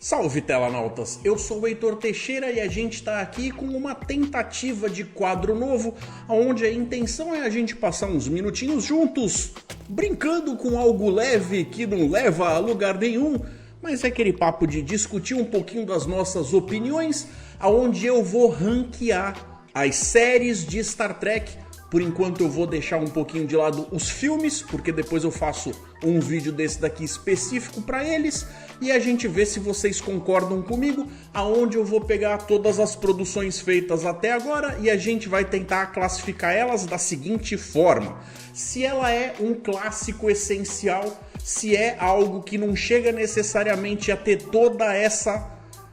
Salve telanautas, eu sou o Heitor Teixeira e a gente está aqui com uma tentativa de quadro novo, onde a intenção é a gente passar uns minutinhos juntos, brincando com algo leve que não leva a lugar nenhum, mas é aquele papo de discutir um pouquinho das nossas opiniões, onde eu vou ranquear as séries de Star Trek. Por enquanto eu vou deixar um pouquinho de lado os filmes, porque depois eu faço um vídeo desse daqui específico para eles e a gente vê se vocês concordam comigo, aonde eu vou pegar todas as produções feitas até agora e a gente vai tentar classificar elas da seguinte forma: se ela é um clássico essencial, se é algo que não chega necessariamente a ter toda essa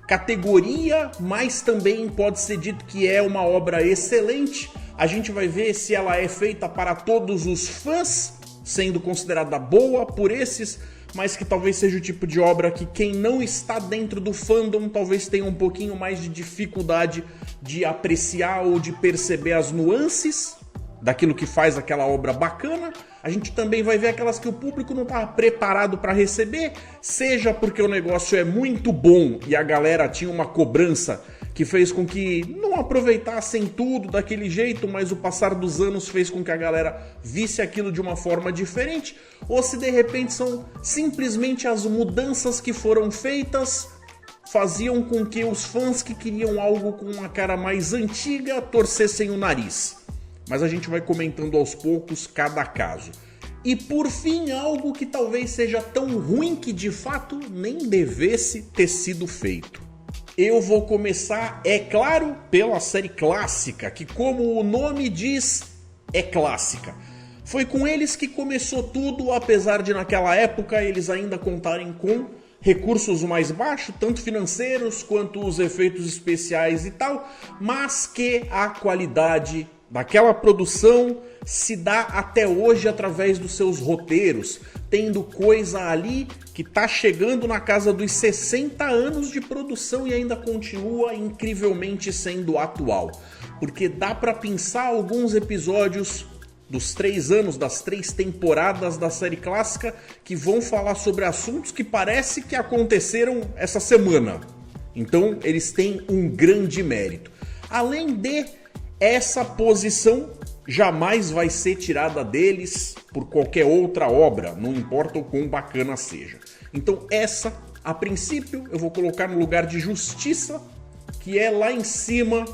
categoria, mas também pode ser dito que é uma obra excelente. A gente vai ver se ela é feita para todos os fãs, sendo considerada boa por esses, mas que talvez seja o tipo de obra que quem não está dentro do fandom talvez tenha um pouquinho mais de dificuldade de apreciar ou de perceber as nuances daquilo que faz aquela obra bacana. A gente também vai ver aquelas que o público não está preparado para receber, seja porque o negócio é muito bom e a galera tinha uma cobrança que fez com que não aproveitassem tudo daquele jeito, mas o passar dos anos fez com que a galera visse aquilo de uma forma diferente, ou se de repente são simplesmente as mudanças que foram feitas faziam com que os fãs que queriam algo com uma cara mais antiga torcessem o nariz. Mas a gente vai comentando aos poucos cada caso. E por fim, algo que talvez seja tão ruim que de fato nem devesse ter sido feito. Eu vou começar, é claro, pela série clássica, que como o nome diz, é clássica. Foi com eles que começou tudo, apesar de naquela época eles ainda contarem com recursos mais baixos, tanto financeiros quanto os efeitos especiais e tal, mas que a qualidade daquela produção se dá até hoje através dos seus roteiros, tendo coisa ali que tá chegando na casa dos 60 anos de produção e ainda continua incrivelmente sendo atual. Porque dá pra pensar alguns episódios dos 3 anos, das 3 temporadas da série clássica, que vão falar sobre assuntos que parece que aconteceram essa semana. Então eles têm um grande mérito. Além de essa posição jamais vai ser tirada deles por qualquer outra obra, não importa o quão bacana seja. Então essa, a princípio, eu vou colocar no lugar de Justiça, que é lá em cima,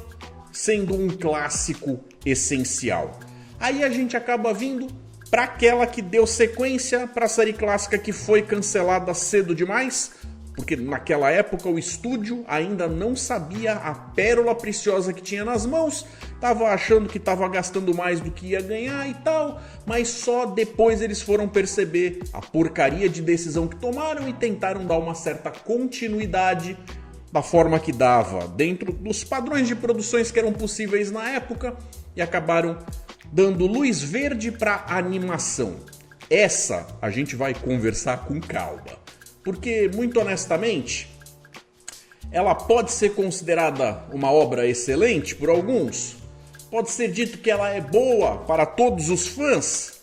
sendo um clássico essencial. Aí a gente acaba vindo para aquela que deu sequência para a série clássica que foi cancelada cedo demais, porque naquela época o estúdio ainda não sabia a pérola preciosa que tinha nas mãos, estava achando que estava gastando mais do que ia ganhar e tal, mas só depois eles foram perceber a porcaria de decisão que tomaram e tentaram dar uma certa continuidade da forma que dava, dentro dos padrões de produções que eram possíveis na época, e acabaram dando luz verde para animação. Essa a gente vai conversar com calma. Porque, muito honestamente, ela pode ser considerada uma obra excelente por alguns. Pode ser dito que ela é boa para todos os fãs,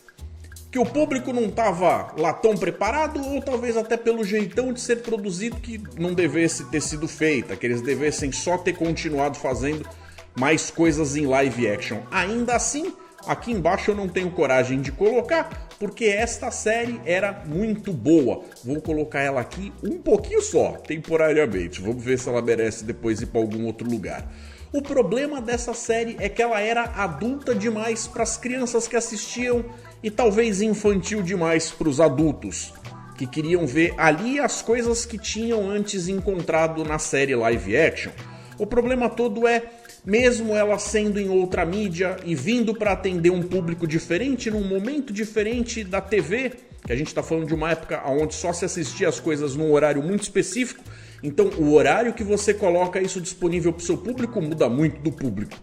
que o público não estava lá tão preparado, ou talvez até pelo jeitão de ser produzido que não devesse ter sido feita, que eles devessem só ter continuado fazendo mais coisas em live action. Ainda assim, aqui embaixo eu não tenho coragem de colocar, porque esta série era muito boa. Vou colocar ela aqui um pouquinho só, temporariamente. Vamos ver se ela merece depois ir para algum outro lugar. O problema dessa série é que ela era adulta demais para as crianças que assistiam e talvez infantil demais para os adultos, que queriam ver ali as coisas que tinham antes encontrado na série live action. O problema todo é, mesmo ela sendo em outra mídia e vindo para atender um público diferente, num momento diferente da TV, que a gente está falando de uma época onde só se assistia as coisas num horário muito específico, então o horário que você coloca isso disponível para o seu público muda muito do público.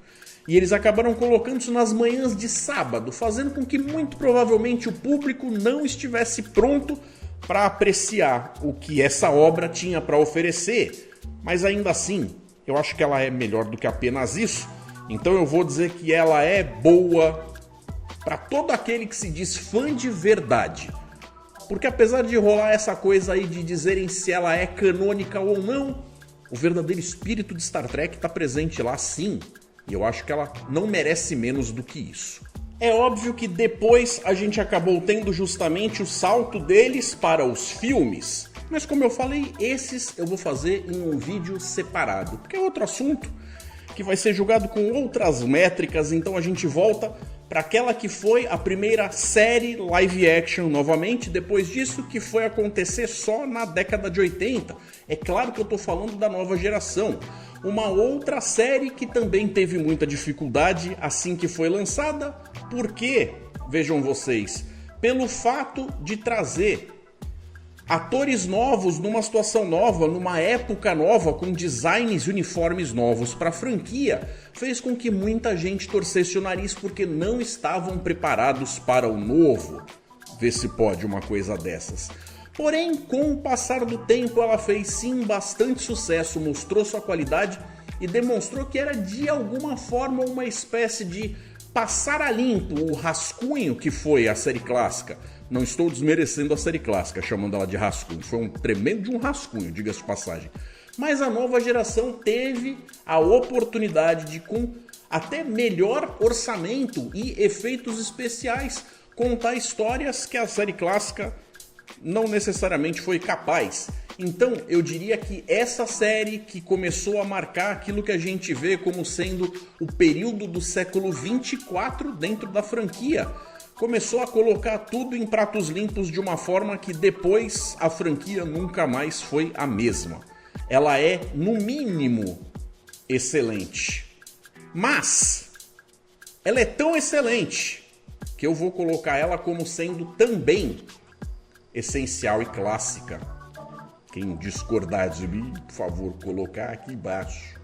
E eles acabaram colocando isso nas manhãs de sábado, fazendo com que muito provavelmente o público não estivesse pronto para apreciar o que essa obra tinha para oferecer, mas ainda assim, eu acho que ela é melhor do que apenas isso, então eu vou dizer que ela é boa para todo aquele que se diz fã de verdade. Porque apesar de rolar essa coisa aí de dizerem se ela é canônica ou não, o verdadeiro espírito de Star Trek está presente lá sim, e eu acho que ela não merece menos do que isso. É óbvio que depois a gente acabou tendo justamente o salto deles para os filmes, mas como eu falei, esses eu vou fazer em um vídeo separado, porque é outro assunto que vai ser julgado com outras métricas, então a gente volta para aquela que foi a primeira série live action novamente, depois disso que foi acontecer só na década de 80. É claro que eu estou falando da nova geração. Uma outra série que também teve muita dificuldade assim que foi lançada, porque, vejam vocês, pelo fato de trazer atores novos numa situação nova, numa época nova, com designs e uniformes novos para a franquia, fez com que muita gente torcesse o nariz porque não estavam preparados para o novo. Vê se pode uma coisa dessas. Porém, com o passar do tempo, ela fez sim bastante sucesso, mostrou sua qualidade e demonstrou que era de alguma forma uma espécie de passar a limpo o rascunho que foi a série clássica. Não estou desmerecendo a série clássica, chamando ela de rascunho. Foi um tremendo de um rascunho, diga-se de passagem. Mas a nova geração teve a oportunidade de, com até melhor orçamento e efeitos especiais, contar histórias que a série clássica não necessariamente foi capaz. Então, eu diria que essa série que começou a marcar aquilo que a gente vê como sendo o período do século 24 dentro da franquia, começou a colocar tudo em pratos limpos de uma forma que depois a franquia nunca mais foi a mesma. Ela é, no mínimo, excelente. Mas ela é tão excelente que eu vou colocar ela como sendo também essencial e clássica. Quem discordar de mim, por favor, colocar aqui embaixo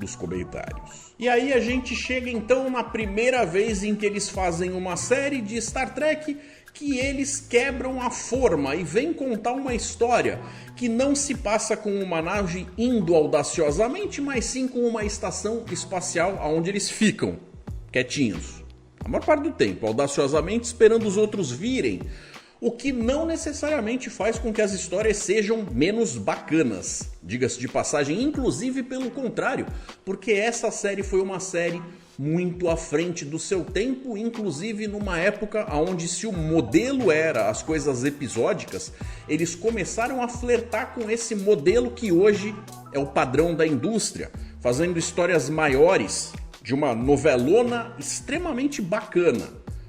dos comentários. E aí a gente chega então na primeira vez em que eles fazem uma série de Star Trek que eles quebram a forma e vêm contar uma história que não se passa com uma nave indo audaciosamente, mas sim com uma estação espacial onde eles ficam quietinhos. A maior parte do tempo, audaciosamente esperando os outros virem. O que não necessariamente faz com que as histórias sejam menos bacanas. Diga-se de passagem, inclusive pelo contrário, porque essa série foi uma série muito à frente do seu tempo, inclusive numa época onde, se o modelo era as coisas episódicas, eles começaram a flertar com esse modelo que hoje é o padrão da indústria, fazendo histórias maiores, de uma novelona extremamente bacana,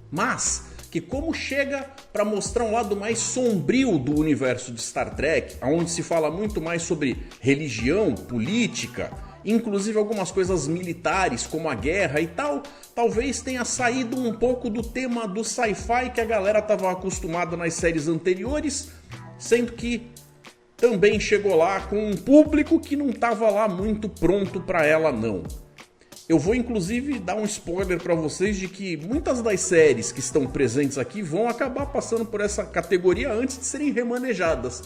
mas que como chega para mostrar um lado mais sombrio do universo de Star Trek, onde se fala muito mais sobre religião, política, inclusive algumas coisas militares como a guerra e tal, talvez tenha saído um pouco do tema do sci-fi que a galera estava acostumada nas séries anteriores, sendo que também chegou lá com um público que não estava lá muito pronto para ela não. Eu vou inclusive dar um spoiler para vocês de que muitas das séries que estão presentes aqui vão acabar passando por essa categoria antes de serem remanejadas.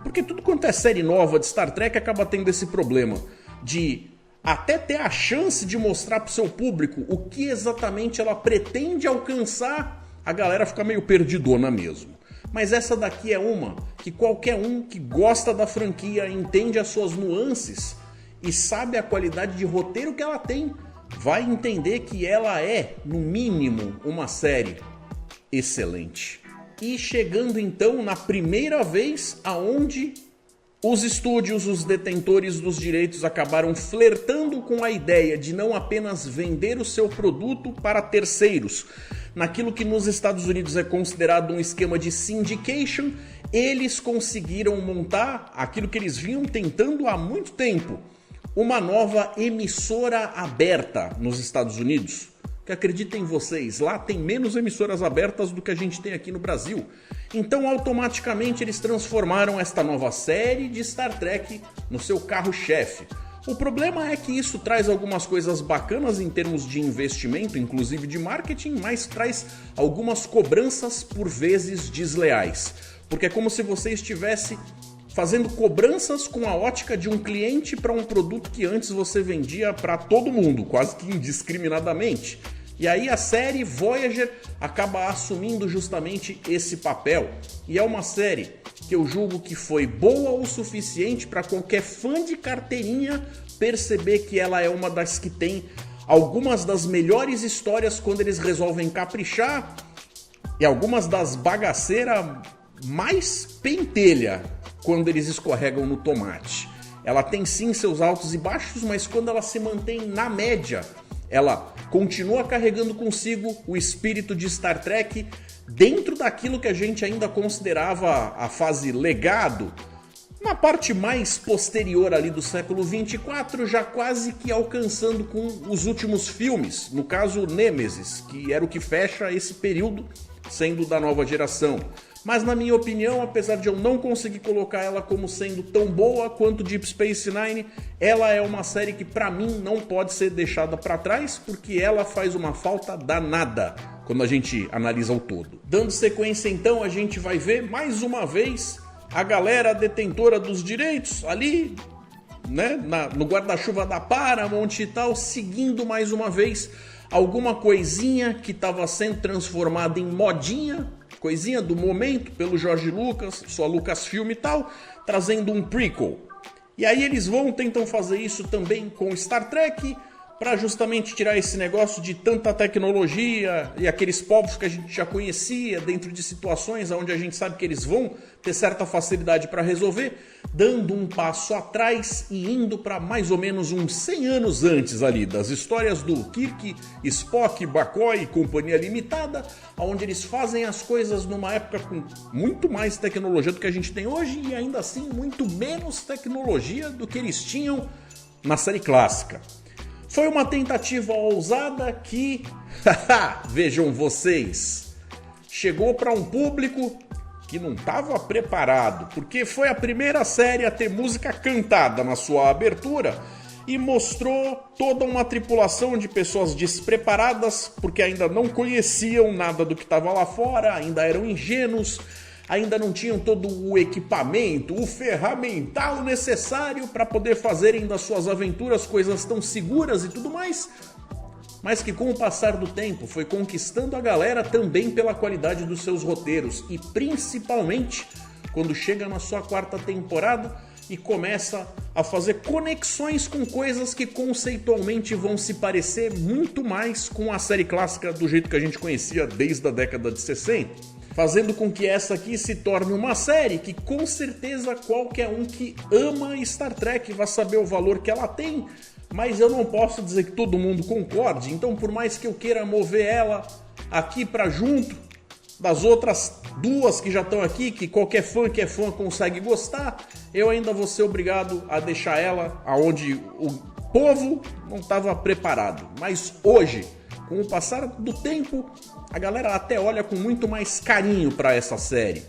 Porque tudo quanto é série nova de Star Trek acaba tendo esse problema de até ter a chance de mostrar para o seu público o que exatamente ela pretende alcançar, a galera fica meio perdidona mesmo. Mas essa daqui é uma que qualquer um que gosta da franquia, entende as suas nuances e sabe a qualidade de roteiro que ela tem, vai entender que ela é, no mínimo, uma série excelente. E chegando então na primeira vez aonde os estúdios, os detentores dos direitos acabaram flertando com a ideia de não apenas vender o seu produto para terceiros, naquilo que nos Estados Unidos é considerado um esquema de syndication, eles conseguiram montar aquilo que eles vinham tentando há muito tempo, uma nova emissora aberta nos Estados Unidos. Que acreditem vocês, lá tem menos emissoras abertas do que a gente tem aqui no Brasil. Então automaticamente eles transformaram esta nova série de Star Trek no seu carro-chefe. O problema é que isso traz algumas coisas bacanas em termos de investimento, inclusive de marketing, mas traz algumas cobranças por vezes desleais. Porque é como se você estivesse fazendo cobranças com a ótica de um cliente para um produto que antes você vendia para todo mundo, quase que indiscriminadamente. E aí a série Voyager acaba assumindo justamente esse papel. E é uma série que eu julgo que foi boa o suficiente para qualquer fã de carteirinha perceber que ela é uma das que tem algumas das melhores histórias quando eles resolvem caprichar e algumas das bagaceiras mais pentelha quando eles escorregam no tomate. Ela tem sim seus altos e baixos, mas quando ela se mantém na média, ela continua carregando consigo o espírito de Star Trek dentro daquilo que a gente ainda considerava a fase legado, na parte mais posterior ali do século 24, já quase que alcançando com os últimos filmes, no caso Nemesis, que era o que fecha esse período, sendo da nova geração. Mas na minha opinião, apesar de eu não conseguir colocar ela como sendo tão boa quanto Deep Space Nine, ela é uma série que pra mim não pode ser deixada pra trás, porque ela faz uma falta danada quando a gente analisa o todo. Dando sequência então, a gente vai ver mais uma vez a galera detentora dos direitos ali, né, no guarda-chuva da Paramount e tal, seguindo mais uma vez alguma coisinha que estava sendo transformada em modinha, coisinha do momento pelo George Lucas, sua Lucasfilm e tal, trazendo um prequel. E aí eles tentam fazer isso também com Star Trek, para justamente tirar esse negócio de tanta tecnologia e aqueles povos que a gente já conhecia dentro de situações onde a gente sabe que eles vão ter certa facilidade para resolver, dando um passo atrás e indo para mais ou menos uns 100 anos antes ali das histórias do Kirk, Spock, McCoy e Companhia Limitada, onde eles fazem as coisas numa época com muito mais tecnologia do que a gente tem hoje e ainda assim muito menos tecnologia do que eles tinham na série clássica. Foi uma tentativa ousada que, vejam vocês, chegou para um público que não estava preparado, porque foi a primeira série a ter música cantada na sua abertura e mostrou toda uma tripulação de pessoas despreparadas, porque ainda não conheciam nada do que estava lá fora, ainda eram ingênuos, ainda não tinham todo o equipamento, o ferramental necessário para poder fazerem das suas aventuras coisas tão seguras e tudo mais, mas que com o passar do tempo foi conquistando a galera também pela qualidade dos seus roteiros e principalmente quando chega na sua 4ª temporada e começa a fazer conexões com coisas que conceitualmente vão se parecer muito mais com a série clássica do jeito que a gente conhecia desde a década de 60. Fazendo com que essa aqui se torne uma série que com certeza qualquer um que ama Star Trek vai saber o valor que ela tem, mas eu não posso dizer que todo mundo concorde, então por mais que eu queira mover ela aqui para junto das outras duas que já estão aqui, que qualquer fã que é fã consegue gostar, eu ainda vou ser obrigado a deixar ela aonde o povo não estava preparado. Mas hoje, com o passar do tempo, a galera até olha com muito mais carinho para essa série,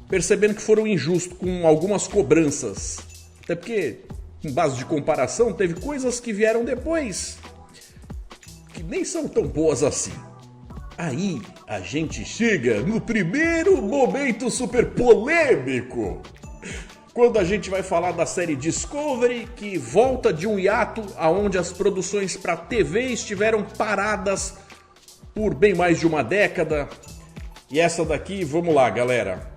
percebendo que foram injustos com algumas cobranças. Até porque, com base de comparação, teve coisas que vieram depois que nem são tão boas assim. Aí a gente chega no primeiro momento super polêmico, quando a gente vai falar da série Discovery, que volta de um hiato onde as produções para TV estiveram paradas por bem mais de uma década. E essa daqui, vamos lá galera,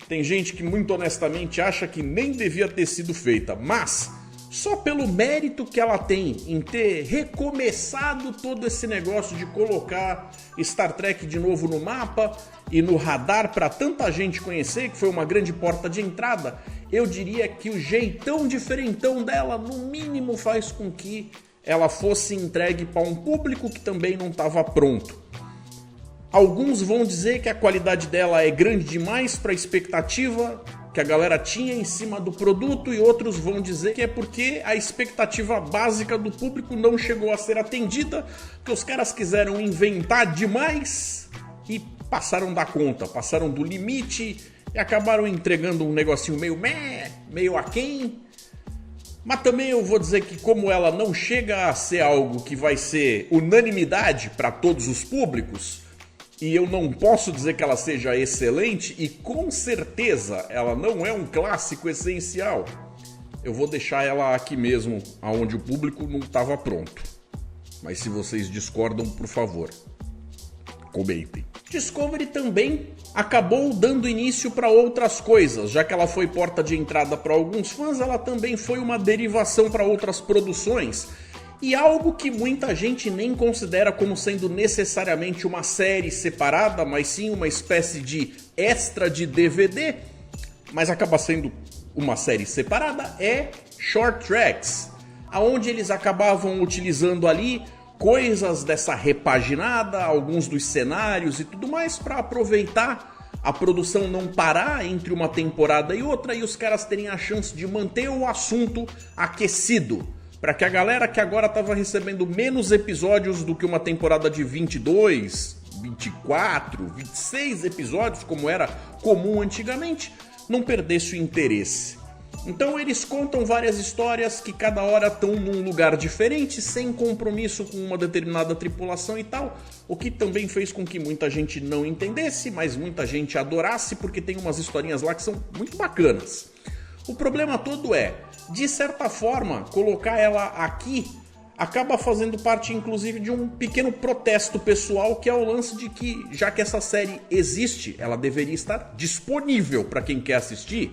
tem gente que muito honestamente acha que nem devia ter sido feita, mas só pelo mérito que ela tem em ter recomeçado todo esse negócio de colocar Star Trek de novo no mapa e no radar para tanta gente conhecer, que foi uma grande porta de entrada, eu diria que o jeitão diferentão dela, no mínimo, faz com que ela fosse entregue para um público que também não estava pronto. Alguns vão dizer que a qualidade dela é grande demais para a expectativa que a galera tinha em cima do produto, e outros vão dizer que é porque a expectativa básica do público não chegou a ser atendida, que os caras quiseram inventar demais e passaram da conta, passaram do limite e acabaram entregando um negocinho meio aquém. Mas também eu vou dizer que como ela não chega a ser algo que vai ser unanimidade para todos os públicos, e eu não posso dizer que ela seja excelente, e com certeza ela não é um clássico essencial, eu vou deixar ela aqui mesmo, onde o público não estava pronto. mas se vocês discordam, por favor, comentem. Discovery também acabou dando início para outras coisas, já que ela foi porta de entrada para alguns fãs, ela também foi uma derivação para outras produções. E algo que muita gente nem considera como sendo necessariamente uma série separada, mas sim uma espécie de extra de DVD, mas acaba sendo uma série separada, é Short Tracks, onde eles acabavam utilizando ali coisas dessa repaginada, alguns dos cenários e tudo mais, para aproveitar a produção não parar entre uma temporada e outra e os caras terem a chance de manter o assunto aquecido, para que a galera que agora estava recebendo menos episódios do que uma temporada de 22, 24, 26 episódios, como era comum antigamente, não perdesse o interesse. Então eles contam várias histórias que cada hora estão num lugar diferente, sem compromisso com uma determinada tripulação e tal, o que também fez com que muita gente não entendesse, mas muita gente adorasse, porque tem umas historinhas lá que são muito bacanas. O problema todo é, de certa forma, colocar ela aqui acaba fazendo parte inclusive de um pequeno protesto pessoal, que é o lance de que, já que essa série existe, ela deveria estar disponível para quem quer assistir.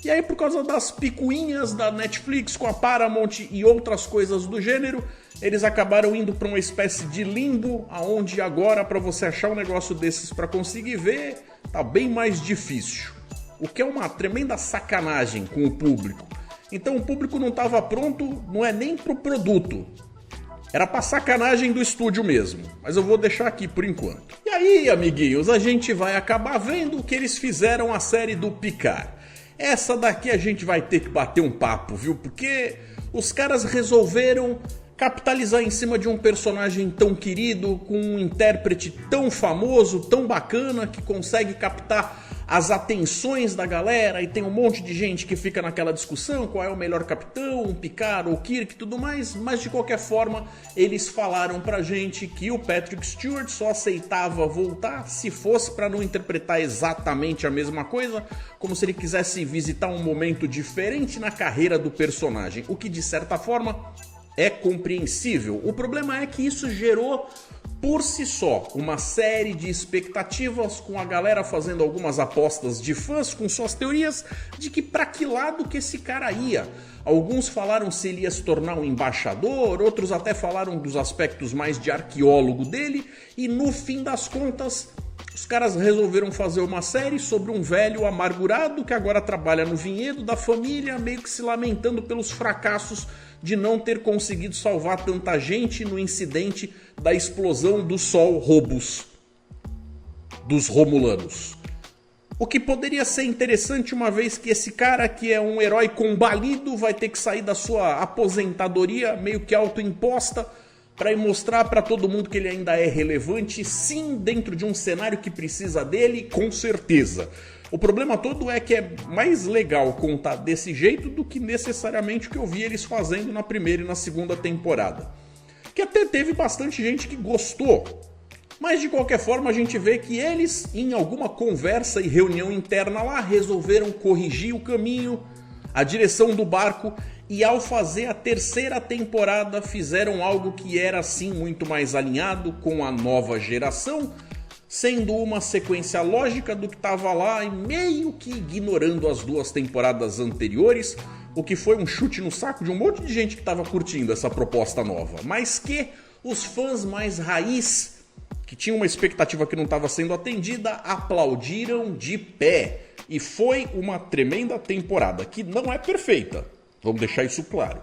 E aí, por causa das picuinhas da Netflix com a Paramount e outras coisas do gênero, eles acabaram indo para uma espécie de limbo, aonde agora para você achar um negócio desses para conseguir ver, tá bem mais difícil. O que é uma tremenda sacanagem com o público. Então o público não estava pronto, não é nem pro produto. Era pra sacanagem do estúdio mesmo, mas eu vou deixar aqui por enquanto. E aí, amiguinhos, a gente vai acabar vendo que eles fizeram a série do Picard. Essa daqui a gente vai ter que bater um papo, viu? Porque os caras resolveram capitalizar em cima de um personagem tão querido, com um intérprete tão famoso, tão bacana, que consegue captar as atenções da galera, e tem um monte de gente que fica naquela discussão, qual é o melhor capitão, um Picard ou Kirk e tudo mais, mas de qualquer forma eles falaram pra gente que o Patrick Stewart só aceitava voltar se fosse pra não interpretar exatamente a mesma coisa, como se ele quisesse visitar um momento diferente na carreira do personagem, o que de certa forma é compreensível. O problema é que isso gerou por si só uma série de expectativas, com a galera fazendo algumas apostas de fãs com suas teorias de que para que lado que esse cara ia. Alguns falaram se ele ia se tornar um embaixador, outros até falaram dos aspectos mais de arqueólogo dele, e no fim das contas os caras resolveram fazer uma série sobre um velho amargurado que agora trabalha no vinhedo da família, meio que se lamentando pelos fracassos de não ter conseguido salvar tanta gente no incidente da explosão do Sol Robus, dos Romulanos. O que poderia ser interessante, uma vez que esse cara, que é um herói combalido, vai ter que sair da sua aposentadoria meio que autoimposta para ir mostrar para todo mundo que ele ainda é relevante, sim, dentro de um cenário que precisa dele, com certeza. O problema todo é que é mais legal contar desse jeito do que necessariamente o que eu vi eles fazendo na primeira e na segunda temporada. Que até teve bastante gente que gostou. Mas de qualquer forma a gente vê que eles, em alguma conversa e reunião interna lá, resolveram corrigir o caminho, a direção do barco, e ao fazer a terceira temporada fizeram algo que era sim muito mais alinhado com a nova geração, sendo uma sequência lógica do que estava lá e meio que ignorando as duas temporadas anteriores, o que foi um chute no saco de um monte de gente que estava curtindo essa proposta nova, mas que os fãs mais raiz, que tinham uma expectativa que não estava sendo atendida, aplaudiram de pé. E foi uma tremenda temporada, que não é perfeita, vamos deixar isso claro,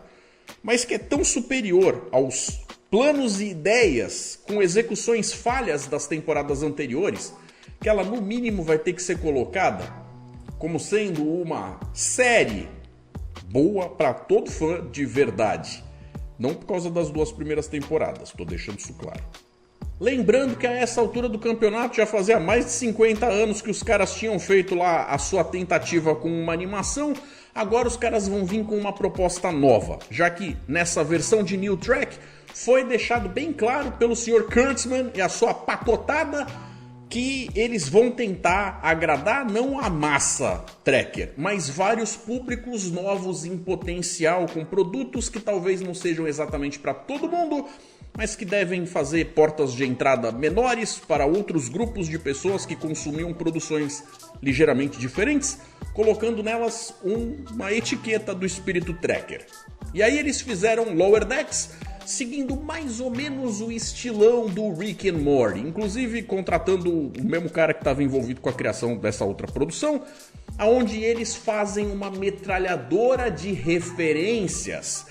mas que é tão superior aos planos e ideias com execuções falhas das temporadas anteriores, que ela no mínimo vai ter que ser colocada como sendo uma série boa para todo fã de verdade. Não por causa das duas primeiras temporadas, estou deixando isso claro. Lembrando que a essa altura do campeonato já fazia mais de 50 anos que os caras tinham feito lá a sua tentativa com uma animação. Agora os caras vão vir com uma proposta nova, já que nessa versão de New Track foi deixado bem claro pelo Sr. Kurtzman e a sua pacotada que eles vão tentar agradar não a massa tracker, mas vários públicos novos em potencial, com produtos que talvez não sejam exatamente para todo mundo, mas que devem fazer portas de entrada menores para outros grupos de pessoas que consumiam produções ligeiramente diferentes, colocando nelas uma etiqueta do espírito tracker. E aí eles fizeram Lower Decks, seguindo mais ou menos o estilão do Rick and Morty, inclusive contratando o mesmo cara que estava envolvido com a criação dessa outra produção, onde eles fazem uma metralhadora de referências.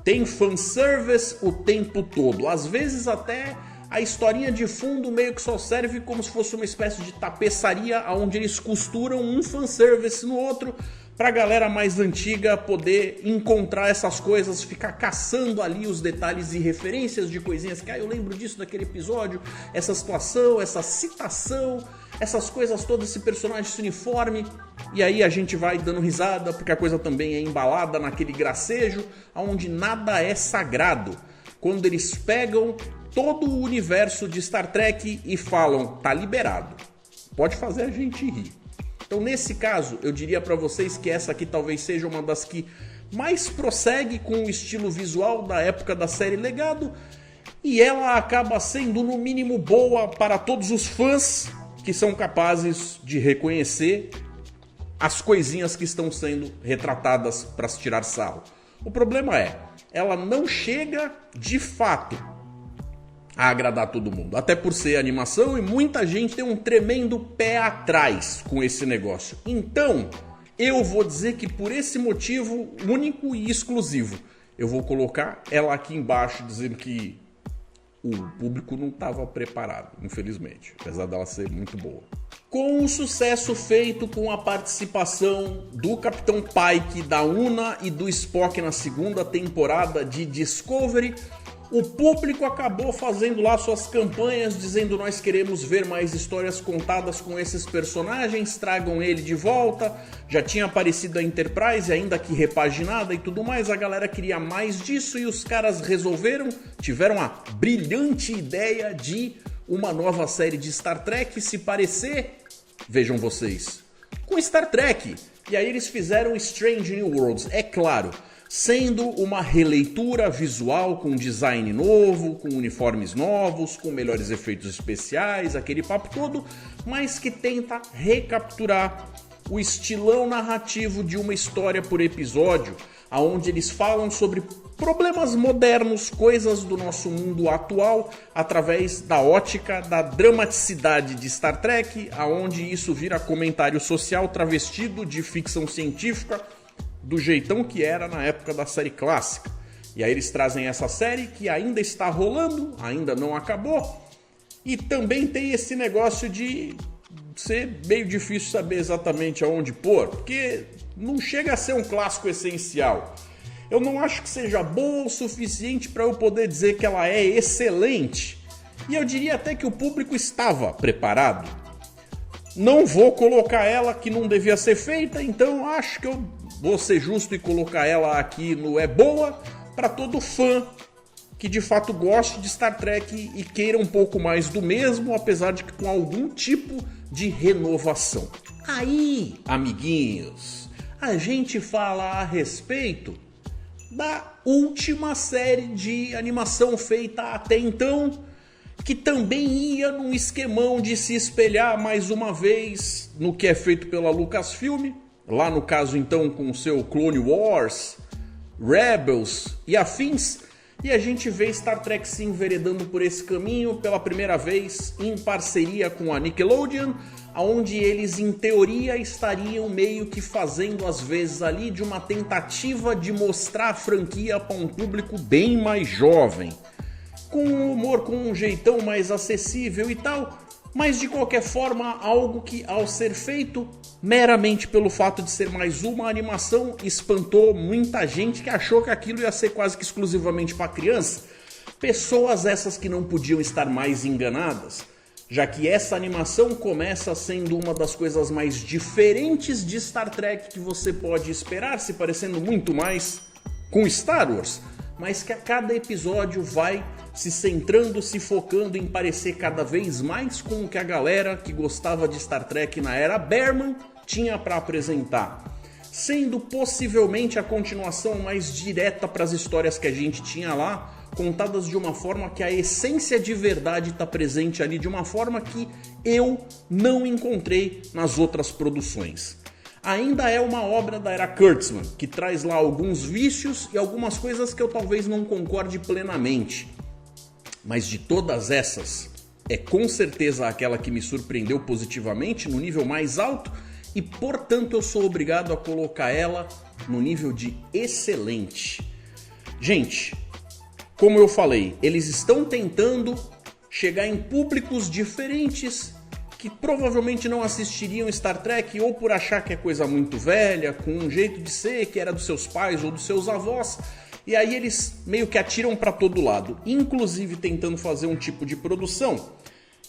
Tem fanservice o tempo todo, às vezes até a historinha de fundo meio que só serve como se fosse uma espécie de tapeçaria onde eles costuram um fanservice no outro para a galera mais antiga poder encontrar essas coisas, ficar caçando ali os detalhes e referências de coisinhas que eu lembro disso daquele episódio, essa situação, essa citação, essas coisas todas, esse personagem, esse uniforme. E aí a gente vai dando risada porque a coisa também é embalada naquele gracejo onde nada é sagrado. Quando eles pegam todo o universo de Star Trek e falam, tá liberado, pode fazer a gente rir. Então nesse caso, eu diria para vocês que essa aqui talvez seja uma das que mais prossegue com o estilo visual da época da série Legado, e ela acaba sendo no mínimo boa para todos os fãs que são capazes de reconhecer as coisinhas que estão sendo retratadas para se tirar sarro. O problema é, ela não chega de fato a agradar todo mundo, até por ser animação e muita gente tem um tremendo pé atrás com esse negócio. Então, eu vou dizer que por esse motivo único e exclusivo, eu vou colocar ela aqui embaixo dizendo que o público não estava preparado, infelizmente, apesar dela ser muito boa. Com o sucesso feito com a participação do Capitão Pike, da Una e do Spock na segunda temporada de Discovery, o público acabou fazendo lá suas campanhas dizendo: nós queremos ver mais histórias contadas com esses personagens, tragam ele de volta. Já tinha aparecido a Enterprise, ainda que repaginada e tudo mais, a galera queria mais disso e os caras tiveram a brilhante ideia de uma nova série de Star Trek se parecer, vejam vocês, com Star Trek. E aí eles fizeram Strange New Worlds, é claro, sendo uma releitura visual com design novo, com uniformes novos, com melhores efeitos especiais, aquele papo todo, mas que tenta recapturar o estilão narrativo de uma história por episódio, onde eles falam sobre problemas modernos, coisas do nosso mundo atual, através da ótica da dramaticidade de Star Trek, onde isso vira comentário social travestido de ficção científica, do jeitão que era na época da série clássica. E aí eles trazem essa série que ainda está rolando, ainda não acabou, e também tem esse negócio de ser meio difícil saber exatamente aonde pôr, porque não chega a ser um clássico essencial. Eu não acho que seja boa o suficiente para eu poder dizer que ela é excelente, e eu diria até que o público estava preparado. Não vou colocar ela que não devia ser feita, então acho que eu vou ser justo e colocar ela aqui no é boa para todo fã que de fato goste de Star Trek e queira um pouco mais do mesmo, apesar de que com algum tipo de renovação. Aí, amiguinhos, a gente fala a respeito da última série de animação feita até então, que também ia num esquemão de se espelhar mais uma vez no que é feito pela Lucasfilm, lá no caso então com o seu Clone Wars, Rebels e afins, e a gente vê Star Trek se enveredando por esse caminho pela primeira vez em parceria com a Nickelodeon, onde eles em teoria estariam meio que fazendo às vezes ali de uma tentativa de mostrar a franquia para um público bem mais jovem, com um humor com um jeitão mais acessível e tal, mas de qualquer forma algo que ao ser feito meramente pelo fato de ser mais uma animação espantou muita gente que achou que aquilo ia ser quase que exclusivamente para criança. Pessoas essas que não podiam estar mais enganadas, já que essa animação começa sendo uma das coisas mais diferentes de Star Trek que você pode esperar, se parecendo muito mais com Star Wars, mas que a cada episódio vai se centrando, se focando em parecer cada vez mais com o que a galera que gostava de Star Trek na era Berman tinha para apresentar, sendo possivelmente a continuação mais direta para as histórias que a gente tinha lá, contadas de uma forma que a essência de verdade está presente ali, de uma forma que eu não encontrei nas outras produções. Ainda é uma obra da era Kurtzman, que traz lá alguns vícios e algumas coisas que eu talvez não concorde plenamente. Mas de todas essas, é com certeza aquela que me surpreendeu positivamente no nível mais alto e, portanto, eu sou obrigado a colocar ela no nível de excelente. Gente, como eu falei, eles estão tentando chegar em públicos diferentes que provavelmente não assistiriam Star Trek ou por achar que é coisa muito velha, com um jeito de ser que era dos seus pais ou dos seus avós, e aí eles meio que atiram para todo lado, inclusive tentando fazer um tipo de produção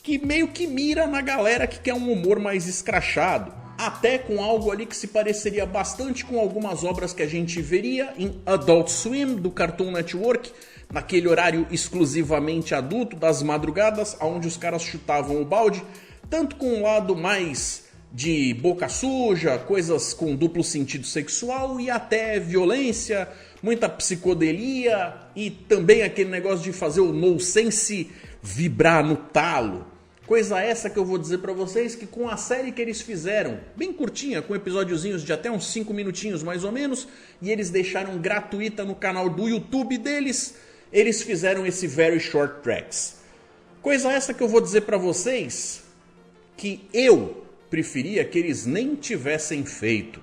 que meio que mira na galera que quer um humor mais escrachado, até com algo ali que se pareceria bastante com algumas obras que a gente veria em Adult Swim, do Cartoon Network, naquele horário exclusivamente adulto das madrugadas, onde os caras chutavam o balde, tanto com um lado mais de boca suja, coisas com duplo sentido sexual e até violência, muita psicodelia e também aquele negócio de fazer o nonsense vibrar no talo. Coisa essa que eu vou dizer pra vocês que com a série que eles fizeram, bem curtinha, com episódiozinhos de até uns 5 minutinhos mais ou menos, e eles deixaram gratuita no canal do YouTube deles, eles fizeram esse Very Short Tracks. Coisa essa que eu vou dizer pra vocês que eu preferia que eles nem tivessem feito,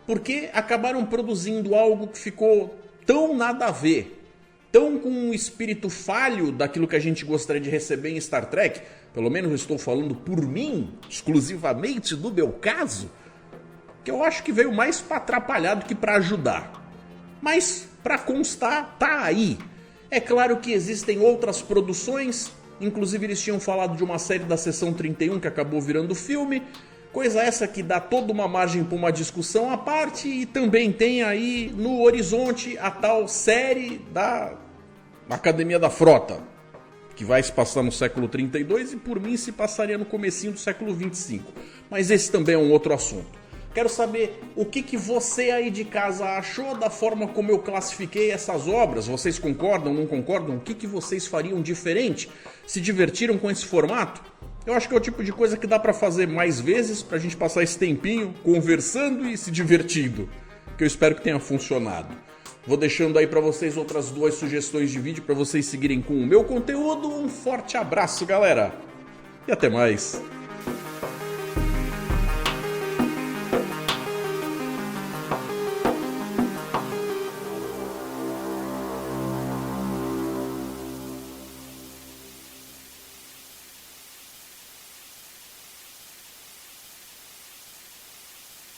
porque acabaram produzindo algo que ficou tão nada a ver, tão com um espírito falho daquilo que a gente gostaria de receber em Star Trek, pelo menos eu estou falando por mim, exclusivamente no meu caso, que eu acho que veio mais para atrapalhar do que para ajudar. Mas, para constar, tá aí. É claro que existem outras produções, inclusive eles tinham falado de uma série da Seção 31 que acabou virando filme, coisa essa que dá toda uma margem para uma discussão à parte, e também tem aí no horizonte a tal série da Academia da Frota, que vai se passar no século 32 e por mim se passaria no comecinho do século 25. Mas esse também é um outro assunto. Quero saber o que você aí de casa achou da forma como eu classifiquei essas obras. Vocês concordam, não concordam? O que vocês fariam diferente? Se divertiram com esse formato? Eu acho que é o tipo de coisa que dá pra fazer mais vezes, pra gente passar esse tempinho conversando e se divertindo. Que eu espero que tenha funcionado. Vou deixando aí pra vocês outras 2 sugestões de vídeo pra vocês seguirem com o meu conteúdo. Um forte abraço, galera! E até mais!